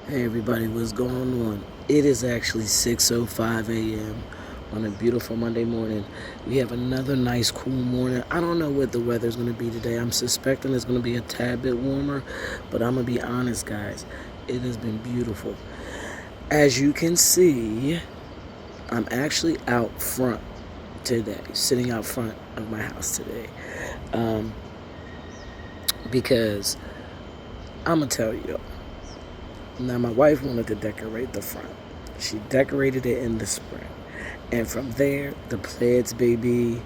Hey everybody, what's going on? It is actually 6:05 a.m. on a beautiful Monday morning. We have another nice cool morning. I don't know what the weather's going to be today. I'm suspecting it's going to be a tad bit warmer, but I'm going to be honest, guys. It has been beautiful. As you can see, I'm actually out front today, sitting out front of my house today. Because I'm going to tell you, now, my wife wanted to decorate the front. She decorated it in the spring. And from there, the plants, baby,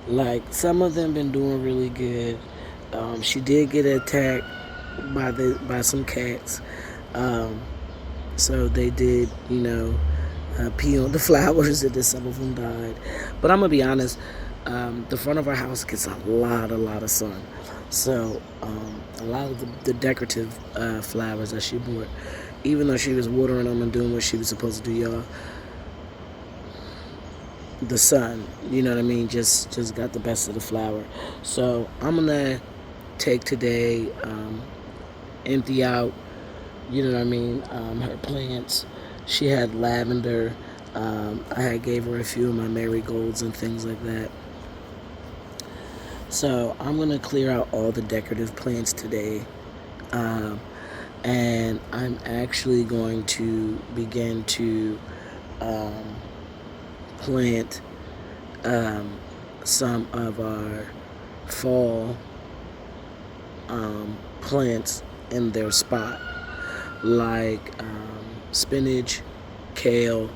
like, some of them been doing really good. She did get attacked by some cats. So they did, pee on the flowers, and then some of them died. But I'm going to be honest, the front of our house gets a lot of sun. So a lot of the decorative flowers that she bought, even though she was watering them and doing what she was supposed to do, y'all, the sun, you know what I mean, just got the best of the flower. So I'm gonna take today, empty out, you know what I mean, her plants. She had lavender. I had gave her a few of my marigolds and things like that. So I'm gonna clear out all the decorative plants today, and I'm actually going to begin to plant some of our fall plants in their spot, like spinach, kale,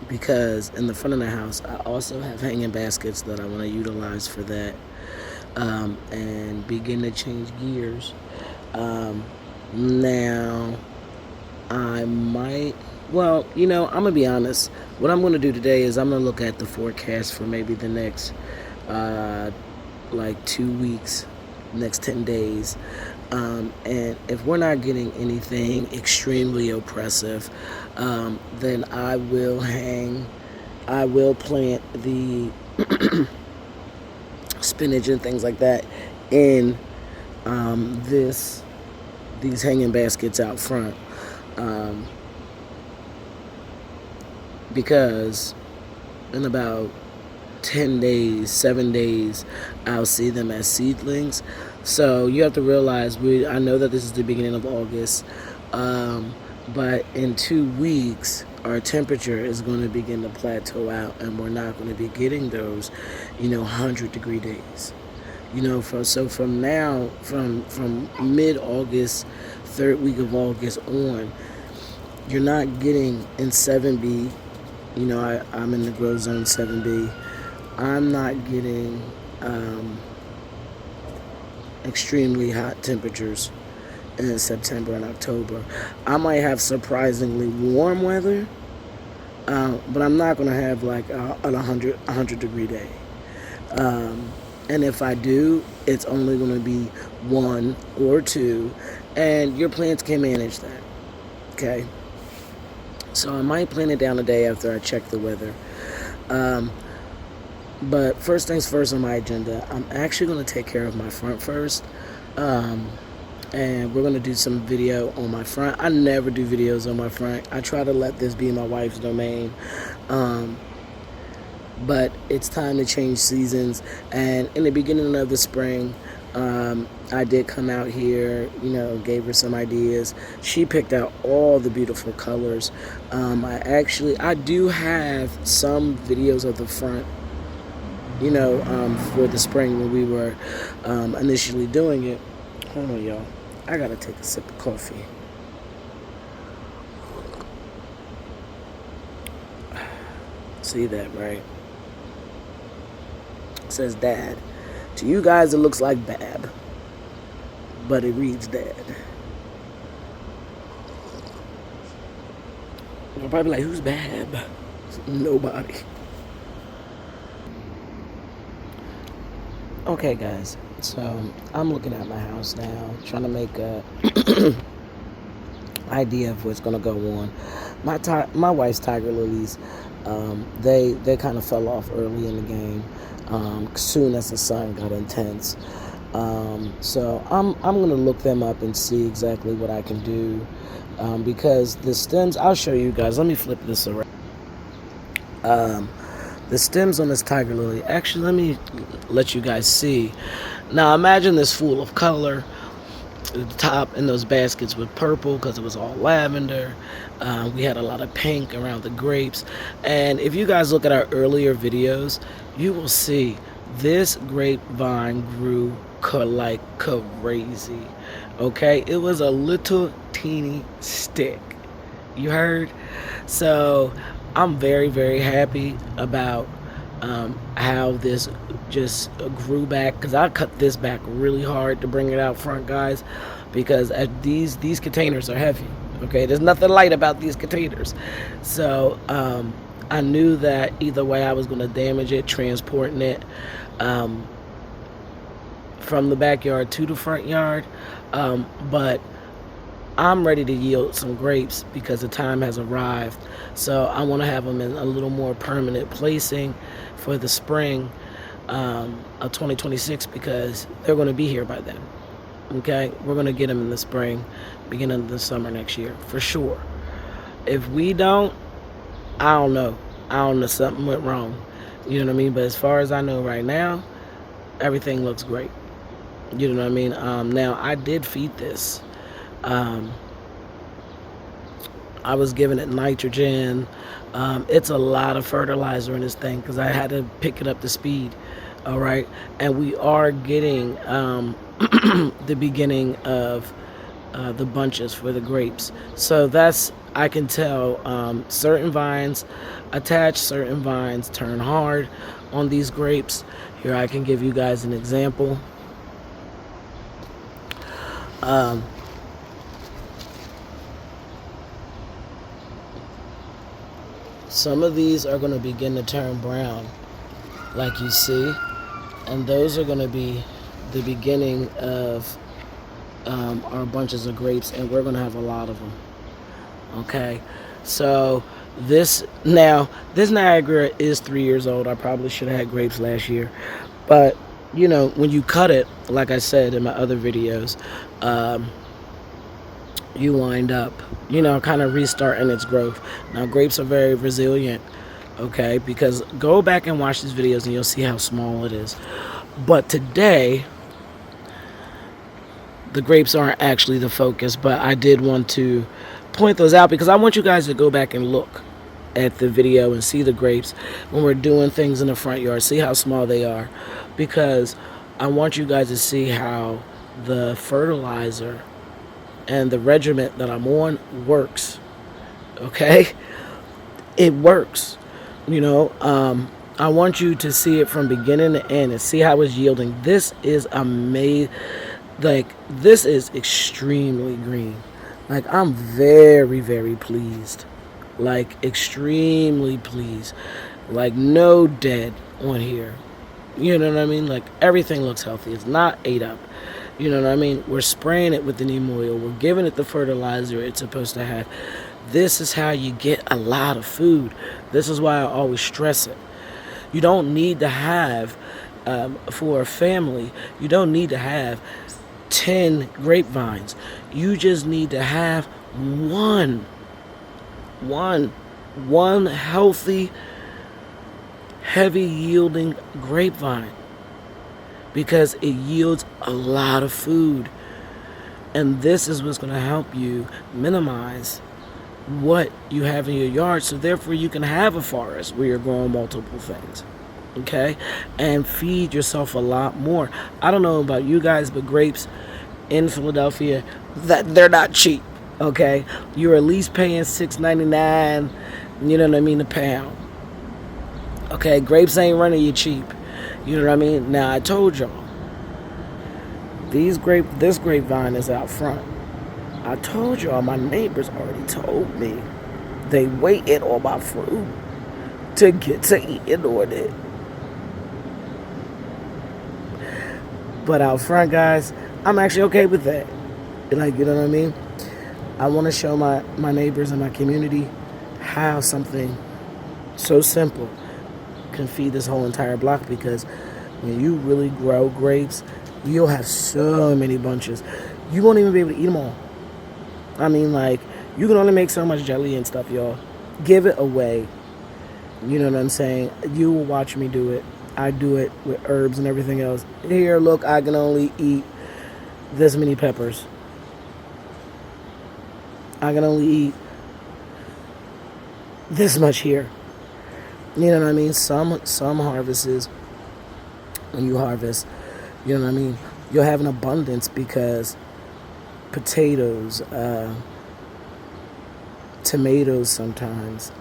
because in the front of the house I also have hanging baskets that I want to utilize for that, and begin to change gears. Now I might, I'm gonna be honest. What I'm gonna do today is I'm gonna look at the forecast for maybe the next like 2 weeks, next 10 days. And if we're not getting anything extremely oppressive, then I will plant the spinach and things like that in these hanging baskets out front. Because in about 10 days, 7 days, I'll see them as seedlings. So you have to realize, I know that this is the beginning of August, but in 2 weeks, our temperature is going to begin to plateau out, and we're not going to be getting those, 100-degree days. From now, from mid-August, third week of August on, you're not getting in 7B. I'm in the grow zone 7B. I'm not getting extremely hot temperatures in September and October. I might have surprisingly warm weather, but I'm not going to have like a 100-degree day. And if I do, it's only going to be 1 or 2, and your plants can manage that. Okay? So I might plan it down a day after I check the weather. But first things first on my agenda, I'm actually going to take care of my front first. And we're going to do some video on my front. I never do videos on my front. I try to let this be my wife's domain. But it's time to change seasons. And in the beginning of the spring, I did come out here, gave her some ideas. She picked out all the beautiful colors. I do have some videos of the front, for the spring when we were initially doing it. Hold on, y'all. I gotta take a sip of coffee. See that, right? It says Dad. To you guys, it looks like Bab, but it reads Dad. You're probably like, who's Bab? Nobody. Okay, guys. So I'm looking at my house now, trying to make a idea of what's gonna go on. My wife's tiger lilies, they kind of fell off early in the game. Soon as the sun got intense. So I'm gonna look them up and see exactly what I can do, because the stems, I'll show you guys. Let me flip this around. Um, the stems on this tiger lily. Actually, let me let you guys see. Now imagine this full of color. The top in those baskets with purple because it was all lavender. We had a lot of pink around the grapes. And if you guys look at our earlier videos, you will see this grapevine grew like crazy. Okay, it was a little teeny stick. You heard? So I'm very, very happy about how this just grew back, because I cut this back really hard to bring it out front, guys, because these containers are heavy. Okay, there's nothing light about these containers. So I knew that either way I was going to damage it transporting it from the backyard to the front yard, but I'm ready to yield some grapes because the time has arrived. So I want to have them in a little more permanent placing for the spring of 2026, because they're going to be here by then. Okay, we're going to get them in the spring, beginning of the summer next year for sure. If we don't, I don't know. Something went wrong. You know what I mean? But as far as I know right now, everything looks great. You know what I mean? Now I did feed this. I was giving it nitrogen. It's a lot of fertilizer in this thing because I had to pick it up to speed. All right, and we are getting the beginning of the bunches for the grapes. So that's, I can tell, certain vines attach, certain vines turn hard on these grapes. Here I can give you guys an example. Some of these are going to begin to turn brown, like you see, and those are going to be the beginning of our bunches of grapes, and we're going to have a lot of them. Okay, so this Niagara is 3 years old. I probably should have had grapes last year, but you know, when you cut it, like I said in my other videos, you wind up, you know, kind of restarting its growth. Now, grapes are very resilient, okay, because go back and watch these videos and you'll see how small it is. But today, the grapes aren't actually the focus, but I did want to point those out because I want you guys to go back and look at the video and see the grapes when we're doing things in the front yard, see how small they are, because I want you guys to see how the fertilizer and the regiment that I'm on works. Okay, it works. You know, I want you to see it from beginning to end and see how it's yielding. This is amazing. Like, this is extremely green. Like, I'm very, very pleased. Like, extremely pleased. Like, no dead on here. You know what I mean? Like, everything looks healthy. It's not ate up. You know what I mean? We're spraying it with the neem oil. We're giving it the fertilizer it's supposed to have. This is how you get a lot of food. This is why I always stress it. You don't need to have, for a family, you don't need to have 10 grapevines. You just need to have one healthy, heavy yielding grapevine, because it yields a lot of food. And this is what's going to help you minimize what you have in your yard, so therefore you can have a forest where you're growing multiple things, okay, and feed yourself a lot more. I don't know about you guys, but grapes in Philadelphia, that they're not cheap, okay? You're at least paying $6.99, you know what I mean, a pound. Okay, grapes ain't running you cheap. You know what I mean? Now, I told y'all, this grapevine is out front. I told y'all, my neighbors already told me they waited on my fruit to get to eating on it. But out front, guys, I'm actually okay with that. Like, you know what I mean? I want to show my neighbors and my community how something so simple can feed this whole entire block, because when you really grow grapes, You'll have so many bunches. You won't even be able to eat them all. I mean, like, you can only make so much jelly and stuff, y'all. Give it away. You know what I'm saying? You will watch me do it. I do it with herbs and everything else. Here, look, I can only eat this many peppers. I can only eat this much here. You know what I mean? Some harvests, when you harvest, you know what I mean, you'll have an abundance because potatoes, tomatoes sometimes,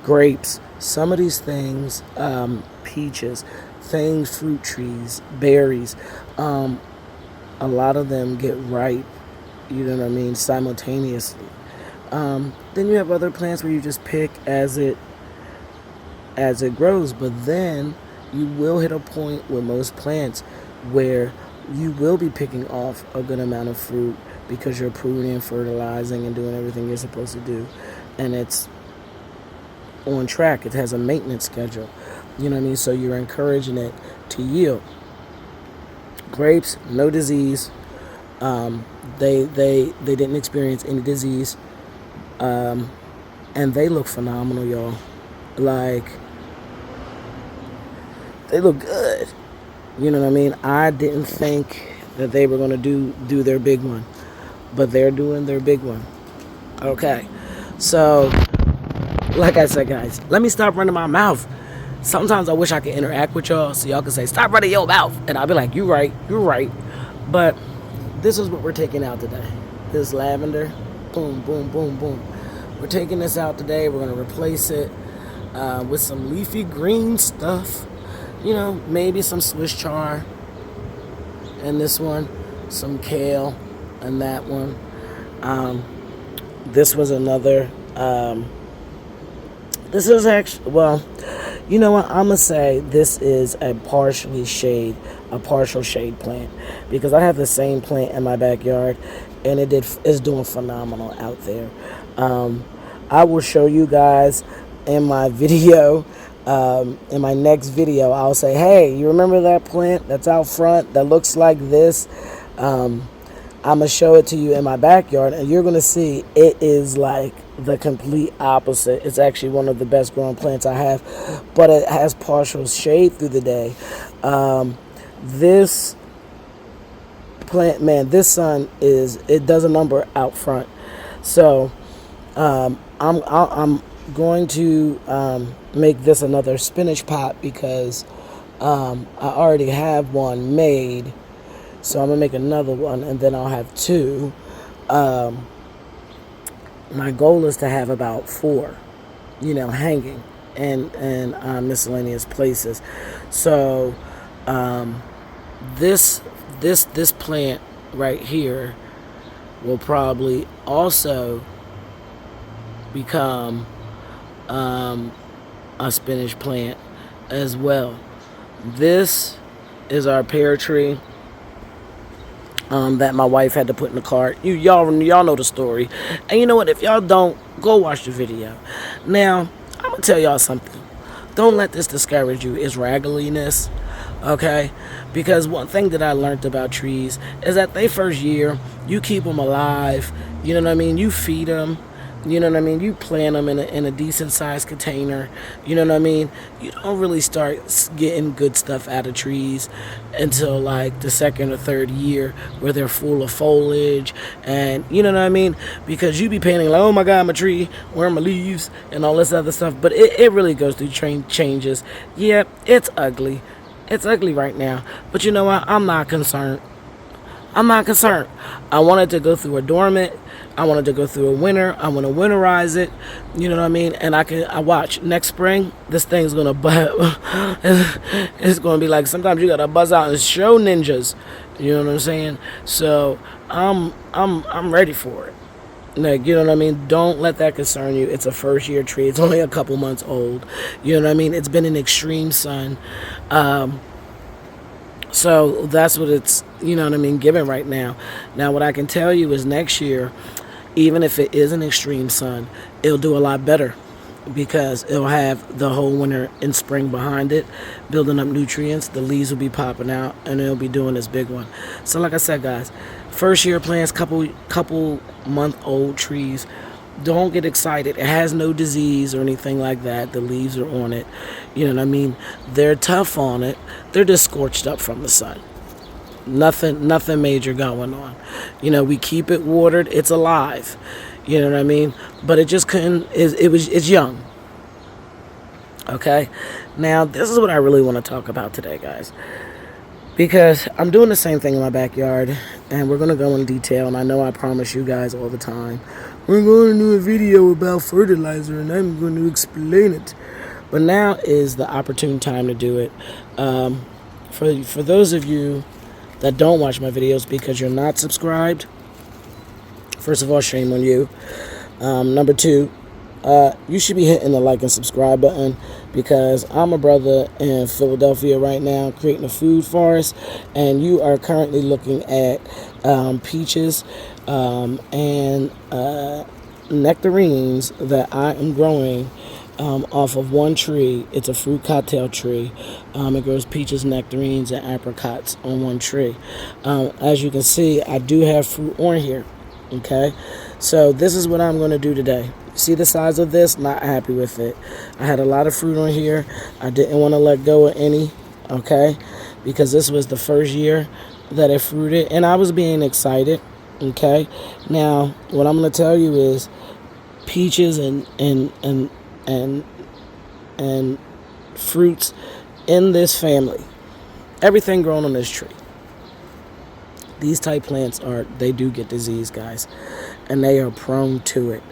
grapes, some of these things, peaches, things, fruit trees, berries, a lot of them get ripe, you know what I mean, simultaneously. Then you have other plants where you just pick as it grows, but then you will hit a point with most plants where you will be picking off a good amount of fruit because you're pruning, fertilizing, and doing everything you're supposed to do, and it's on track. It has a maintenance schedule, you know what I mean, so you're encouraging it to yield. Grapes, no disease. They didn't experience any disease, and they look phenomenal, y'all. Like, they look good. You know what I mean? I didn't think that they were going to do their big one, but they're doing their big one. Okay, so like I said, guys, let me stop running my mouth. Sometimes I wish I could interact with y'all so y'all can say, stop running your mouth, and I'll be like, you're right. But this is what we're taking out today. This lavender, boom, boom, boom, boom. We're taking this out today. We're going to replace it with some leafy green stuff. You know, maybe some Swiss chard and this one, some kale and that one. This was another, this is actually, well, you know what, I'm going to say this is a partial shade plant because I have the same plant in my backyard and it's doing phenomenal out there. I will show you guys in my video. In my next video, I'll say, hey, you remember that plant that's out front that looks like this? I'm going to show it to you in my backyard, and you're going to see it is like the complete opposite. It's actually one of the best growing plants I have, but it has partial shade through the day. This plant, man, this sun it does a number out front. So I'm going to make this another spinach pot because I already have one made, so I'm gonna make another one and then I'll have two. My goal is to have about 4, hanging and miscellaneous places. So this plant right here will probably also become a spinach plant as well. This is our pear tree that my wife had to put in the cart. Y'all know the story. And you know what? If y'all don't, go watch the video. Now, I'm going to tell y'all something. Don't let this discourage you. It's raggediness, okay? Because one thing that I learned about trees is that they first year, you keep them alive. You know what I mean? You feed them. You know what I mean? You plant them in a decent sized container. You know what I mean? You don't really start getting good stuff out of trees until like the second or third year where they're full of foliage. And you know what I mean? Because you be painting like, oh my God, my tree, where are my leaves and all this other stuff. But it really goes through changes. Yeah, it's ugly. It's ugly right now. But you know what? I'm not concerned. I wanted to go through a dormant. I wanted to go through a winter. I want to winterize it. You know what I mean? And I watch next spring. This thing's gonna buzz. It's gonna be like sometimes you gotta buzz out and show ninjas. You know what I'm saying? So I'm ready for it. Like, you know what I mean? Don't let that concern you. It's a first year tree. It's only a couple months old. You know what I mean? It's been in extreme sun. So that's what it's, you know what I mean, given right now. Now, what I can tell you is next year, even if it is an extreme sun, it'll do a lot better. because it'll have the whole winter and spring behind it, building up nutrients. The leaves will be popping out, and it'll be doing this big one. So, like I said, guys, first year plants, couple month old trees. Don't get excited. It has no disease or anything like that. The leaves are on it. You know what I mean? They're tough on it. They're just scorched up from the sun. Nothing major going on. You know, we keep it watered. It's alive. You know what I mean? But it just couldn't. It's young. Okay. Now this is what I really want to talk about today, guys, because I'm doing the same thing in my backyard, and we're gonna go in detail. And I know I promise you guys all the time, we're going to do a video about fertilizer, and I'm going to explain it. But now is the opportune time to do it. For those of you that don't watch my videos because you're not subscribed, first of all, shame on you. Number two, you should be hitting the like and subscribe button, because I'm a brother in Philadelphia right now creating a food forest, and you are currently looking at peaches and nectarines that I am growing off of one tree. It's a fruit cocktail tree. It grows peaches, nectarines, and apricots on one tree. As you can see, I do have fruit on here. Okay, so this is what I'm going to do today. See the size of this? Not happy with it. I had a lot of fruit on here. I didn't want to let go of any, okay, because this was the first year that it fruited, and I was being excited. Okay, now what I'm going to tell you is peaches and fruits in this family, everything grown on this tree, these type plants they do get disease, guys, and they are prone to it.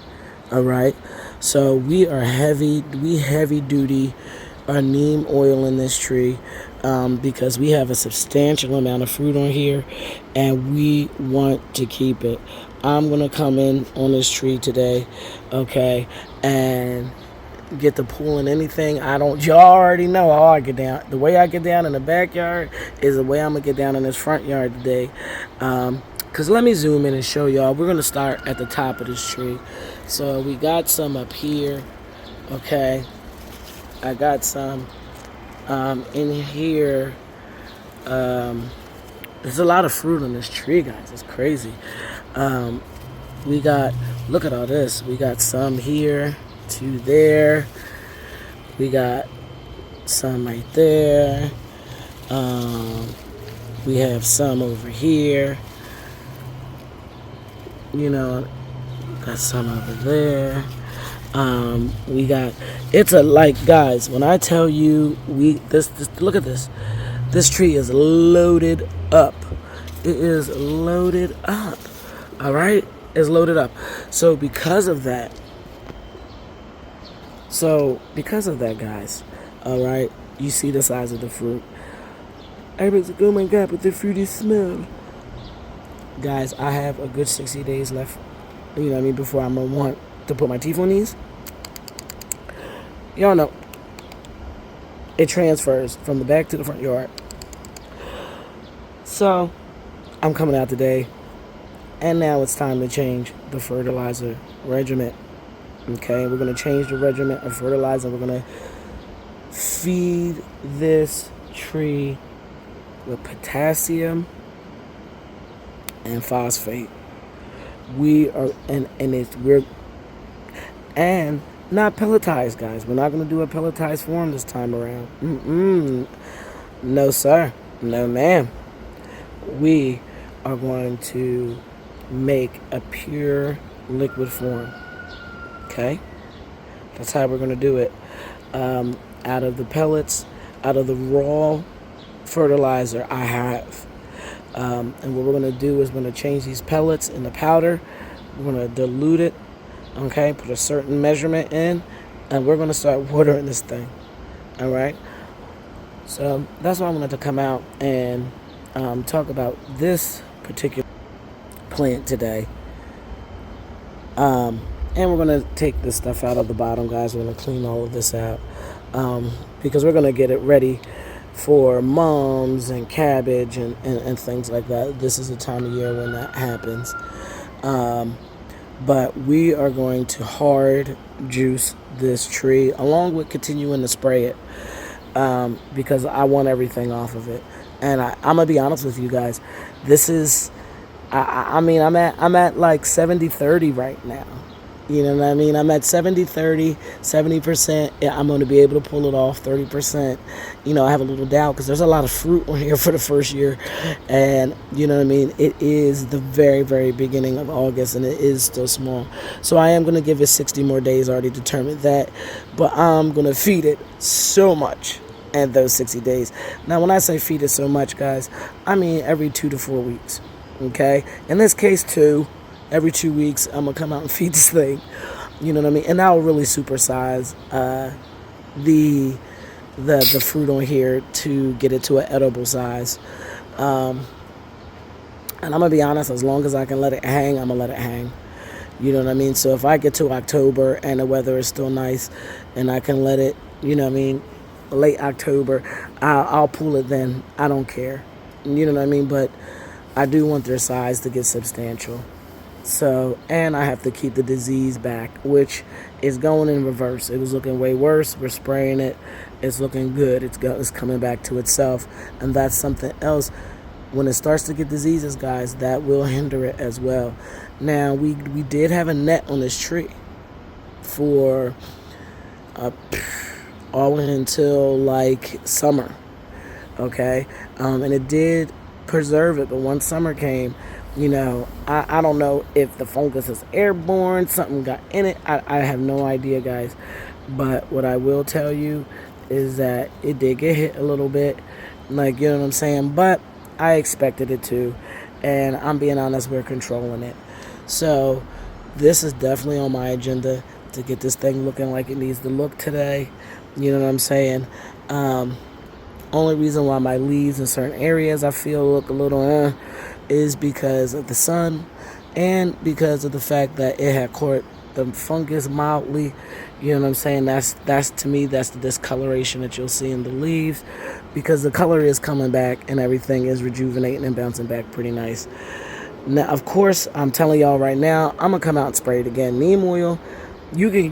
All right, so we heavy duty neem oil in this tree, because we have a substantial amount of fruit on here, and we want to keep it. I'm gonna come in on this tree today, okay, and get to pulling anything. Y'all already know how I get down. The way I get down in the backyard is the way I'm gonna get down in this front yard today. Cause let me zoom in and show y'all. We're gonna start at the top of this tree. So we got some up here, okay. I got some in here. There's a lot of fruit on this tree, guys. It's crazy. We got, look at all this. We got some here to there. We got some right there. We have some over here. You know, got some over there. We got, it's a, like, guys, when I tell you this look at this. This tree is loaded up. It is loaded up. All right? It's loaded up. So because of that, guys, all right, you see the size of the fruit. Everybody's like, oh my God, but the fruit is small. Guys, I have a good 60 days left, you know what I mean, before I'm going to want to put my teeth on these. Y'all know, it transfers from the back to the front yard. So, I'm coming out today, and now it's time to change the fertilizer regimen. Okay, we're going to change the regimen of fertilizer. We're going to feed this tree with potassium and phosphate. We're not pelletized, guys. We're not going to do a pelletized form this time around. No, sir. No, ma'am. We are going to make a pure liquid form. Okay? That's how we're going to do it. Out of the pellets, out of the raw fertilizer I have. And what we're going to do is we're going to change these pellets into powder. We're going to dilute it. Okay? Put a certain measurement in. And we're going to start watering this thing. Alright? So that's why I wanted to come out and talk about this particular plant today. And we're going to take this stuff out of the bottom, guys. We're going to clean all of this out. Because we're going to get it ready for mums and cabbage and things like that. This is the time of year when that happens. But we are going to hard juice this tree along with continuing to spray it, because I want everything off of it. And I'm gonna be honest with you guys. This is, I mean, I'm at like 70-30 right now. You know what I mean? I'm at 70-30, 70%. I'm going to be able to pull it off 30%. I have a little doubt because there's a lot of fruit on here for the first year. And, you know what I mean? It is the very, very beginning of August and it is still small. So I am going to give it 60 more days. I already determined that. But I'm going to feed it so much in those 60 days. Now, when I say feed it so much, guys, I mean every 2 to 4 weeks. Okay? In this case, 2. Every 2 weeks, I'm going to come out and feed this thing. You know what I mean? And that will really supersize the fruit on here to get it to an edible size. And I'm going to be honest, as long as I can let it hang, I'm going to let it hang. You know what I mean? So if I get to October and the weather is still nice and I can let it, you know what I mean, late October, I'll pull it then. I don't care. You know what I mean? But I do want their size to get substantial. So, and I have to keep the disease back, which is going in reverse. It was looking way worse. We're spraying it. It's looking good. It's coming back to itself. And that's something else. When it starts to get diseases, guys, that will hinder it as well. Now, we did have a net on this tree for all until like summer. Okay? And it did preserve it. But once summer came, I don't know if the fungus is airborne, something got in it. I have no idea, guys. But what I will tell you is that it did get hit a little bit. Like, you know what I'm saying? But I expected it to. And I'm being honest, we're controlling it. So this is definitely on my agenda to get this thing looking like it needs to look today. You know what I'm saying? Only reason why my leaves in certain areas I feel look a little is because of the sun and because of the fact that it had caught the fungus mildly. You know what I'm saying? That's to me, that's the discoloration that you'll see in the leaves, because the color is coming back and everything is rejuvenating and bouncing back pretty nice. Now, of course, I'm telling y'all right now, I'm gonna come out and spray it again. Neem oil, you can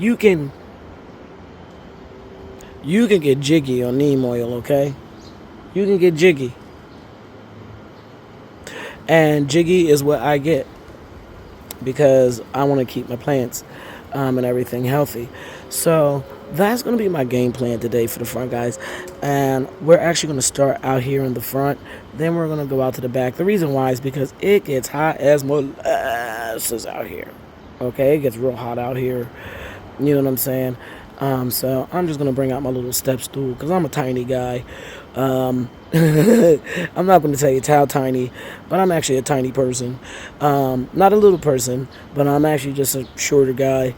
get jiggy on neem oil, okay? You can get jiggy. And jiggy is what I get because I want to keep my plants and everything healthy. So that's going to be my game plan today for the front, guys. And we're actually going to start out here in the front. Then we're going to go out to the back. The reason why is because it gets hot as molasses out here. Okay, it gets real hot out here. You know what I'm saying? So I'm just going to bring out my little step stool because I'm a tiny guy. I'm not going to tell you how tiny, but I'm actually a tiny person. Not a little person, but I'm actually just a shorter guy.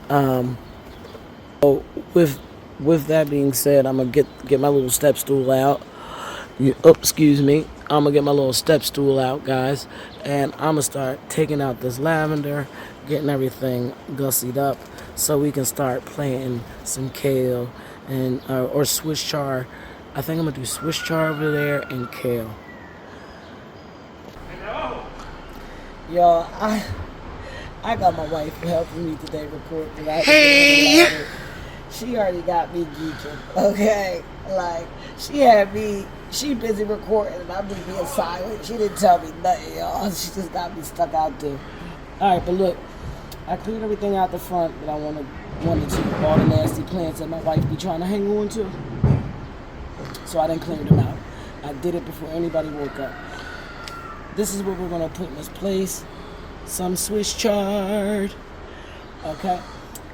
So with that being said, I'm going to get my little step stool out. Excuse me. I'm going to get my little step stool out, guys. And I'm going to start taking out this lavender, getting everything gussied up so we can start planting some kale and or Swiss chard. I think I'm going to do Swiss chard over there and kale. Y'all, I got my wife helping me today record. Hey! She already got me geeking, okay? Like, she busy recording and I'm just being silent. She didn't tell me nothing, y'all. She just got me stuck out there. Alright, but look, I cleaned everything out the front that I wanted to. All the nasty plants that my wife be trying to hang on to. So I didn't clear them out. I did it before anybody woke up. This is what we're going to put in this place. Some Swiss chard. Okay?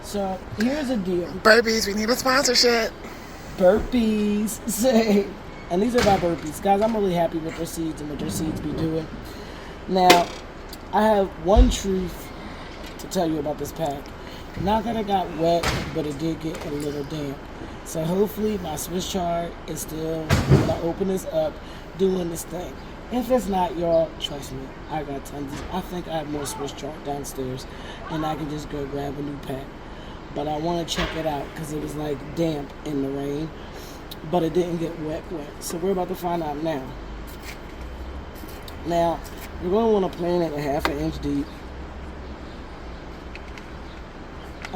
So, here's the deal. Burpees, we need a sponsorship. Burpees. Say. And these are my burpees. Guys, I'm really happy with their seeds and what their seeds be doing. Now, I have one truth to tell you about this pack. Not that it got wet, but it did get a little damp. So hopefully my Swiss chard is still, when I open this up, doing this thing. If it's not, y'all, trust me, I got tons. I think I have more Swiss chard downstairs, and I can just go grab a new pack. But I want to check it out because it was like damp in the rain, but it didn't get wet. So we're about to find out now. Now, you're going to want to plant it a 1/2 inch deep.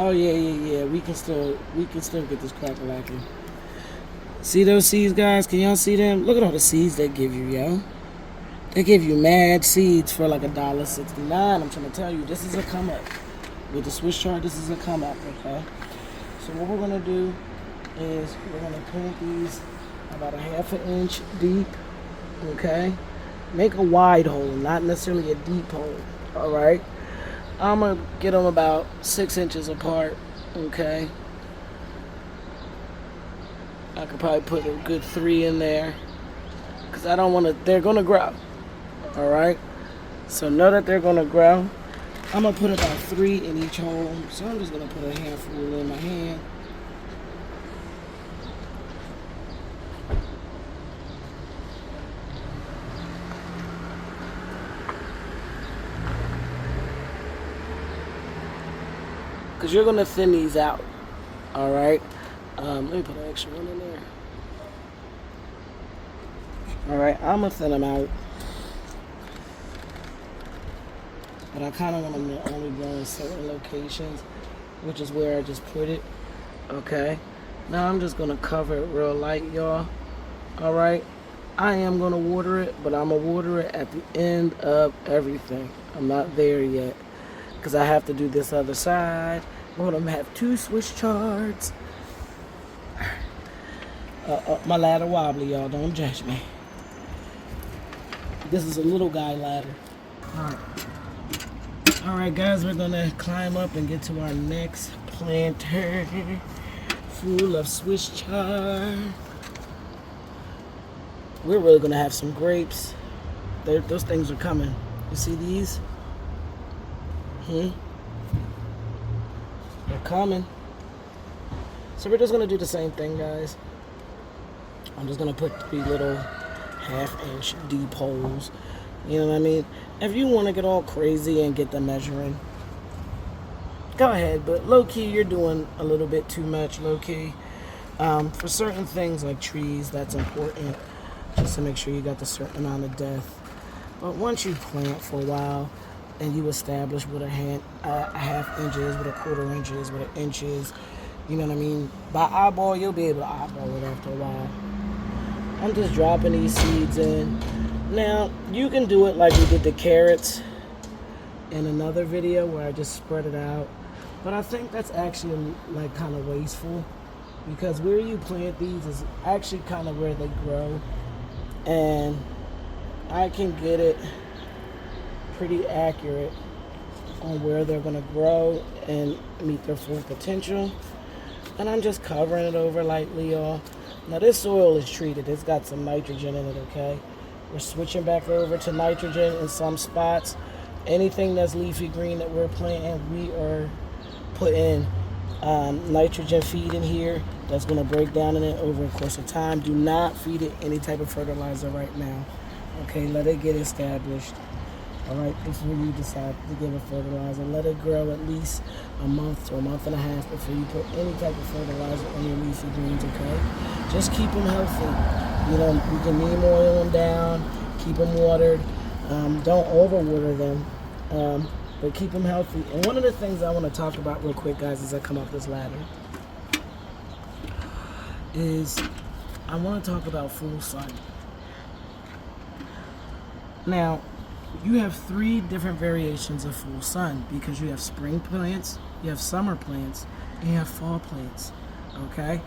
Oh yeah. We can still get this cracker lacking. See those seeds, guys? Can y'all see them? Look at all the seeds they give you, yo. They give you mad seeds for like $1.69. I'm trying to tell you, this is a come up. With the Swiss chart, this is a come up, okay? So what we're gonna do is we're gonna plant these about a ½ inch deep, okay? Make a wide hole, not necessarily a deep hole, all right? I'm gonna get them about 6 inches apart, okay? I could probably put a good 3 in there because I don't want to, they're gonna grow, all right? So know that they're gonna grow. I'm gonna put about 3 in each hole, so I'm just gonna put a handful in my hand. Because you're gonna thin these out, all right? Let me put an extra one in there. All right, I'm gonna thin them out. But I kind of want them to only grow in certain locations, which is where I just put it, okay? Now I'm just gonna cover it real light, y'all, all right? I am gonna water it, but I'm gonna water it at the end of everything. I'm not there yet, because I have to do this other side. We're gonna have 2 Swiss charts. My ladder wobbly, y'all, don't judge me. This is a little guy ladder. All right, guys, we're gonna climb up and get to our next planter full of Swiss chard. We're really gonna have some grapes. Those things are coming. You see these? They're coming. So we're just gonna do the same thing, guys. I'm just gonna put 3 little ½ inch deep holes. You know what I mean? If you want to get all crazy and get the measuring, go ahead. But low-key, you're doing a little bit too much, low-key. For certain things like trees, that's important. Just to make sure you got the certain amount of depth. But once you plant for a while and you establish what a ½ inch is, what a quarter inch is, what an inch is, you know what I mean? By eyeball, you'll be able to eyeball it after a while. I'm just dropping these seeds in. Now, you can do it like we did the carrots in another video where I just spread it out. But I think that's actually like kind of wasteful because where you plant these is actually kind of where they grow. And I can get it pretty accurate on where they're going to grow and meet their full potential. And I'm just covering it over lightly, y'all. Now, this soil is treated. It's got some nitrogen in it, okay? We're switching back over to nitrogen in some spots. Anything that's leafy green that we're planting, we are putting nitrogen feed in here that's going to break down in it over the course of time. Do not feed it any type of fertilizer right now. Okay, let it get established. All right, before you decide to give it fertilizer, let it grow at least a month to a month and a half before you put any type of fertilizer on your leafy greens, okay? Just keep them healthy. You know, you can neem oil them down, keep them watered. Don't overwater them, but keep them healthy. And one of the things I want to talk about real quick, guys, as I come up this ladder, is I want to talk about full sun. Now, you have 3 different variations of full sun because you have spring plants, you have summer plants, and you have fall plants, okay?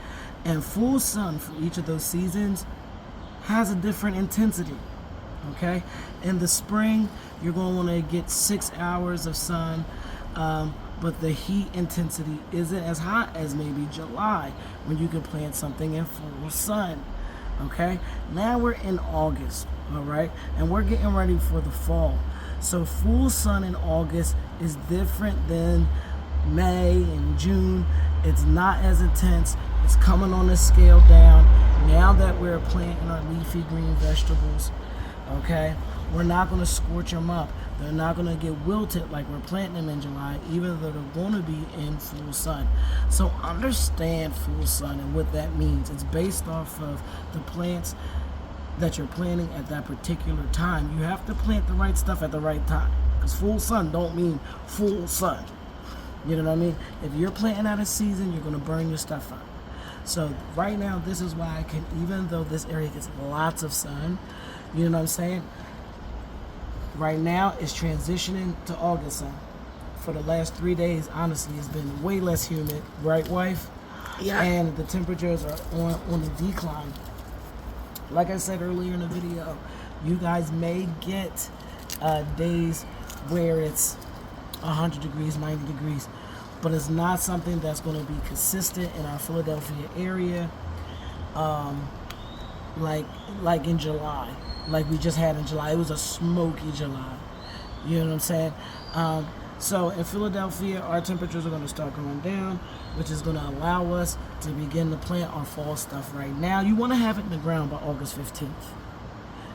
And full sun for each of those seasons has a different intensity, okay? In the spring, you're going to want to get 6 hours of sun, but the heat intensity isn't as hot as maybe July when you can plant something in full sun, okay? Now we're in August, all right? And we're getting ready for the fall. So full sun in August is different than May and June. It's not as intense. It's coming on the scale down. Now that we're planting our leafy green vegetables, okay? We're not going to scorch them up. They're not going to get wilted like we're planting them in July, even though they're going to be in full sun. So understand full sun and what that means. It's based off of the plants that you're planting at that particular time. You have to plant the right stuff at the right time. Because full sun don't mean full sun. You know what I mean? If you're planting out of season, you're going to burn your stuff up. So right now, this is why I can, even though this area gets lots of sun, you know what I'm saying? Right now, it's transitioning to August sun. For the last 3 days, honestly, it's been way less humid, right, wife? Yeah. And the temperatures are on the decline. Like I said earlier in the video, you guys may get days where it's 100 degrees, 90 degrees, but it's not something that's going to be consistent in our Philadelphia area, like in July, like we just had in July. It was a smoky July. You know what I'm saying? So in Philadelphia, our temperatures are going to start going down, which is going to allow us to begin to plant our fall stuff right now. You want to have it in the ground by August 15th.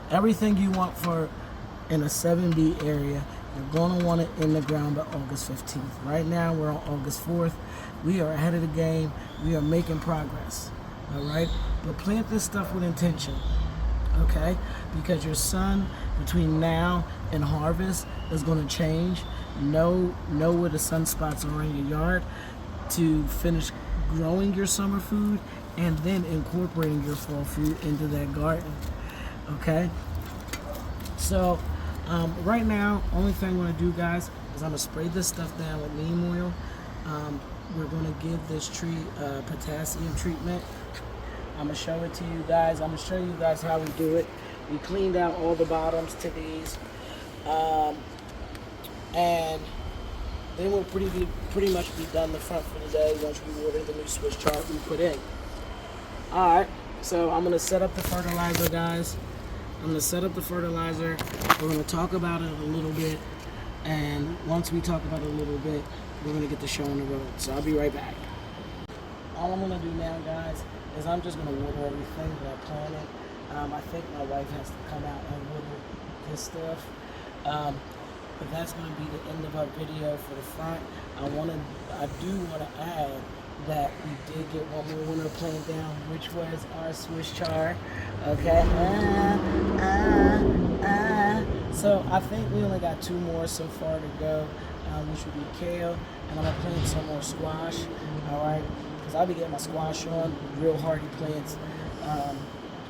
Everything you want for in a 7B area, you're going to want it in the ground by August 15th. Right now, we're on August 4th. We are ahead of the game. We are making progress. All right? But plant this stuff with intention. Okay? Because your sun between now and harvest is going to change. Know where the sunspots are in your yard to finish growing your summer food and then incorporating your fall food into that garden. Okay? So, right now, only thing I'm going to do, guys, is I'm going to spray this stuff down with neem oil. We're going to give this tree potassium treatment. I'm going to show it to you guys. I'm going to show you guys how we do it. We cleaned out all the bottoms to these. And then we'll pretty much be done the front for the day once we water the new Swiss chard we put in. Alright, so I'm going to set up the fertilizer, guys. I'm going to set up the fertilizer. We're going to talk about it a little bit. And once we talk about it a little bit, we're going to get the show on the road. So I'll be right back. All I'm going to do now, guys, is I'm just going to water everything that I planted. I think my wife has to come out and water this stuff. But that's going to be the end of our video for the front. I do want to add that we did get one more winner plant down, which was our Swiss chard. Okay. So I think we only got 2 more so far to go, which would be kale, and I'm gonna plant some more squash. All right, because I'll be getting my squash on, real hardy plants.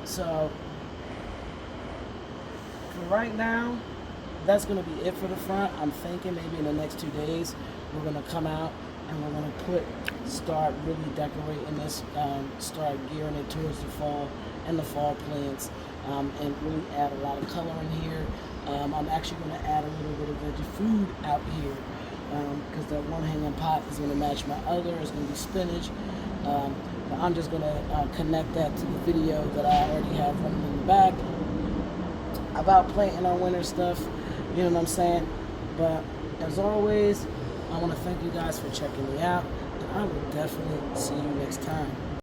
So for right now, that's going to be it for the front. I'm thinking maybe in the next 2 days, we're going to come out and we're going to start really decorating this, start gearing it towards the fall and the fall plants, and really add a lot of color in here. I'm actually going to add a little bit of veggie food out here, because that one hanging pot is going to match my other. It's going to be spinach. But I'm just going to connect that to the video that I already have running in the back about planting our winter stuff. You know what I'm saying? But as always, I want to thank you guys for checking me out, and I will definitely see you next time.